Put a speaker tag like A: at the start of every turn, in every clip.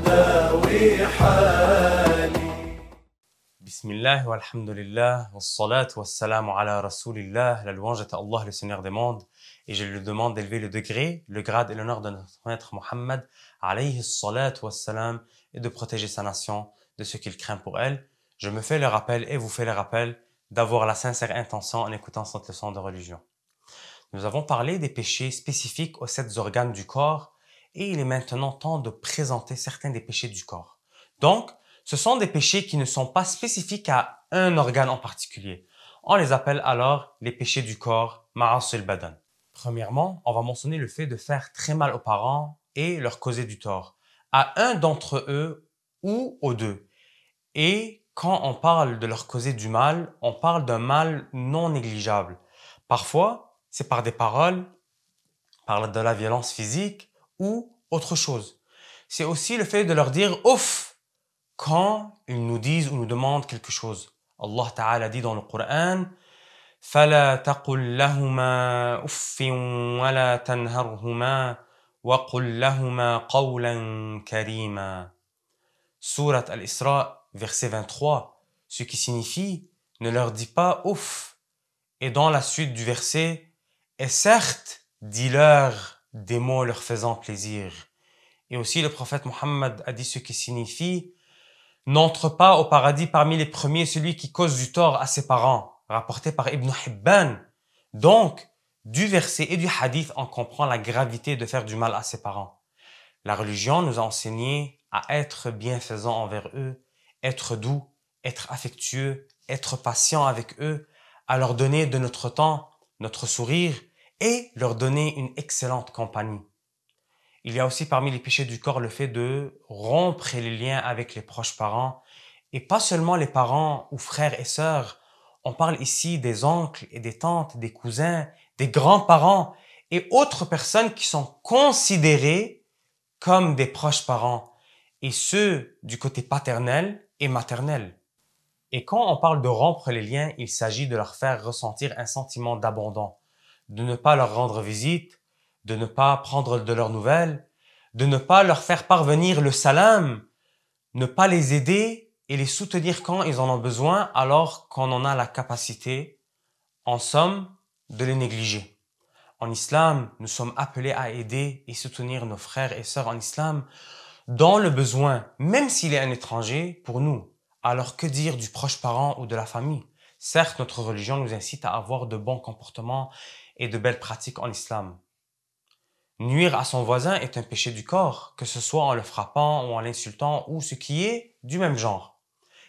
A: داوي حالي.
B: Bismillah wa alhamdulillah wa salatu wa salamu ala rasulillah. La louange est à Allah, le Seigneur des mondes, et je lui demande d'élever le degré, le grade et l'honneur de notre maître Mohammed alayhi salatu wa salam, et de protéger sa nation de ce qu'il craint pour elle. Je me fais le rappel et vous fais le rappel d'avoir la sincère intention en écoutant cette leçon de religion. Nous avons parlé des péchés spécifiques aux 7 organes du corps, et il est maintenant temps de présenter certains des péchés du corps. Donc, ce sont des péchés qui ne sont pas spécifiques à un organe en particulier. On les appelle alors les péchés du corps, ma'as al-badan. Premièrement, on va mentionner le fait de faire très mal aux parents et leur causer du tort, à un d'entre eux ou aux deux. Et quand on parle de leur causer du mal, on parle d'un mal non négligeable. Parfois, c'est par des paroles, par de la violence physique ou autre chose. C'est aussi le fait de leur dire « ouf » quand ils nous disent ou nous demandent quelque chose. Allah Ta'ala dit dans le Coran فَلَا تَقُلْ لَهُمَا أُفٍّ وَلَا تَنْهَرْهُمَا وَقُلْ لَهُمَا قَوْلًا كَرِيمًا. Surat Al-Isra, verset 23, ce qui signifie « ne leur dis pas ouf ». Et dans la suite du verset « et certes, dis-leur des mots leur faisant plaisir ». Et aussi le prophète Mohammed a dit ce qui signifie « n'entre pas au paradis parmi les premiers celui qui cause du tort à ses parents », rapporté par Ibn Hibban. Donc, du verset et du hadith, on comprend la gravité de faire du mal à ses parents. La religion nous a enseigné à être bienfaisant envers eux, être doux, être affectueux, être patient avec eux, à leur donner de notre temps, notre sourire et leur donner une excellente compagnie. Il y a aussi parmi les péchés du corps le fait de rompre les liens avec les proches parents, et pas seulement les parents ou frères et sœurs. On parle ici des oncles et des tantes, des cousins, des grands-parents et autres personnes qui sont considérées comme des proches parents, et ceux du côté paternel et maternel. Et quand on parle de rompre les liens, il s'agit de leur faire ressentir un sentiment d'abandon, de ne pas leur rendre visite, de ne pas prendre de leurs nouvelles, de ne pas leur faire parvenir le salam, ne pas les aider et les soutenir quand ils en ont besoin alors qu'on en a la capacité, en somme, de les négliger. En islam, nous sommes appelés à aider et soutenir nos frères et sœurs en islam dans le besoin, même s'il est un étranger pour nous. Alors que dire du proche parent ou de la famille? Certes, notre religion nous incite à avoir de bons comportements et de belles pratiques en islam. Nuire à son voisin est un péché du corps, que ce soit en le frappant ou en l'insultant ou ce qui est du même genre.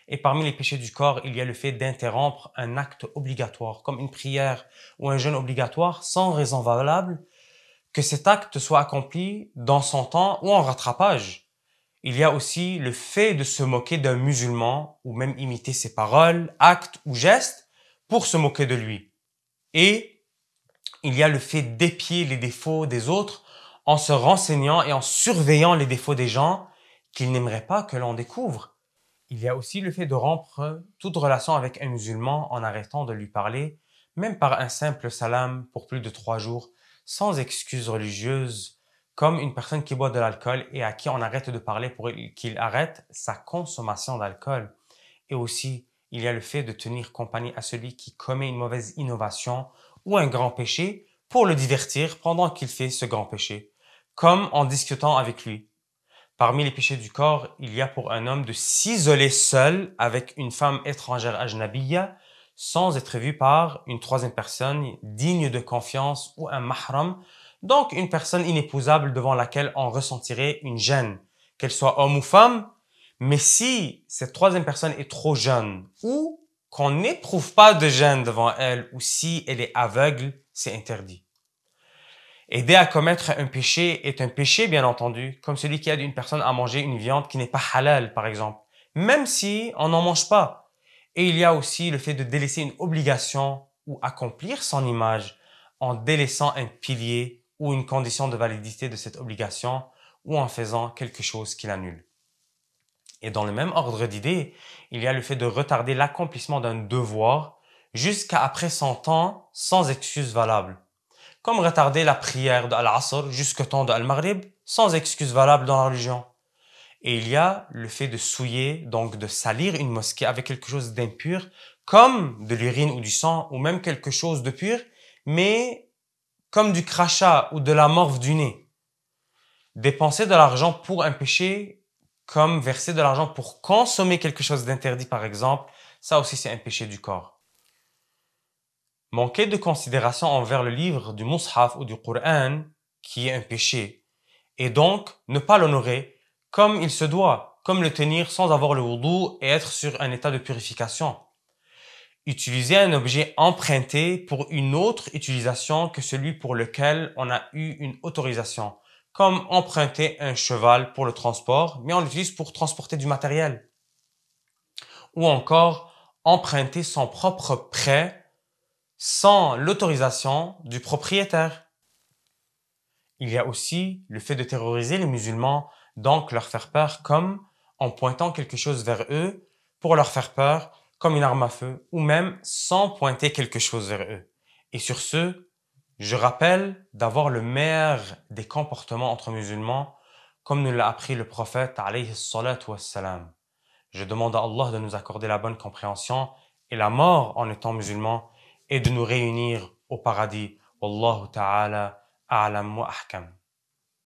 B: Et parmi les péchés du corps, il y a le fait d'interrompre un acte obligatoire, comme une prière ou un jeûne obligatoire, sans raison valable, que cet acte soit accompli dans son temps ou en rattrapage. Il y a aussi le fait de se moquer d'un musulman ou même imiter ses paroles, actes ou gestes pour se moquer de lui. Et il y a le fait d'épier les défauts des autres en se renseignant et en surveillant les défauts des gens qu'ils n'aimeraient pas que l'on découvre. Il y a aussi le fait de rompre toute relation avec un musulman en arrêtant de lui parler, même par un simple salam pour plus de 3 jours, sans excuse religieuse, comme une personne qui boit de l'alcool et à qui on arrête de parler pour qu'il arrête sa consommation d'alcool. Et aussi, il y a le fait de tenir compagnie à celui qui commet une mauvaise innovation ou un grand péché pour le divertir pendant qu'il fait ce grand péché, comme en discutant avec lui. Parmi les péchés du corps, il y a pour un homme de s'isoler seul avec une femme étrangère ajnabiyya sans être vu par une troisième personne digne de confiance ou un mahram, donc une personne inépousable devant laquelle on ressentirait une gêne, qu'elle soit homme ou femme. Mais si cette troisième personne est trop jeune ou qu'on n'éprouve pas de gêne devant elle ou si elle est aveugle, c'est interdit. Aider à commettre un péché est un péché, bien entendu, comme celui qui aide une personne à manger une viande qui n'est pas halal, par exemple, même si on n'en mange pas. Et il y a aussi le fait de délaisser une obligation ou accomplir son image en délaissant un pilier ou une condition de validité de cette obligation ou en faisant quelque chose qui l'annule. Et dans le même ordre d'idées, il y a le fait de retarder l'accomplissement d'un devoir jusqu'à après son temps sans excuse valable. Comme retarder la prière de Al-Asr jusqu'au temps de Al-Maghrib sans excuse valable dans la religion. Et il y a le fait de souiller, donc de salir une mosquée avec quelque chose d'impur, comme de l'urine ou du sang, ou même quelque chose de pur, mais comme du crachat ou de la morve du nez. Dépenser de l'argent pour un péché, comme verser de l'argent pour consommer quelque chose d'interdit par exemple, ça aussi c'est un péché du corps. Manquer de considération envers le livre du Mus'haf ou du Coran, qui est un péché, et donc ne pas l'honorer comme il se doit, comme le tenir sans avoir le wudu et être sur un état de purification. Utiliser un objet emprunté pour une autre utilisation que celui pour lequel on a eu une autorisation, comme emprunter un cheval pour le transport, mais on l'utilise pour transporter du matériel. Ou encore emprunter son propre prêt sans l'autorisation du propriétaire. Il y a aussi le fait de terroriser les musulmans, donc leur faire peur comme en pointant quelque chose vers eux pour leur faire peur, comme une arme à feu, ou même sans pointer quelque chose vers eux. Et sur ce, je rappelle d'avoir le meilleur des comportements entre musulmans, comme nous l'a appris le prophète alayhi salatu wassalam. Je demande à Allah de nous accorder la bonne compréhension et la mort en étant musulmans et de nous réunir au paradis. Wallahu ta'ala a'lam wa ahkam.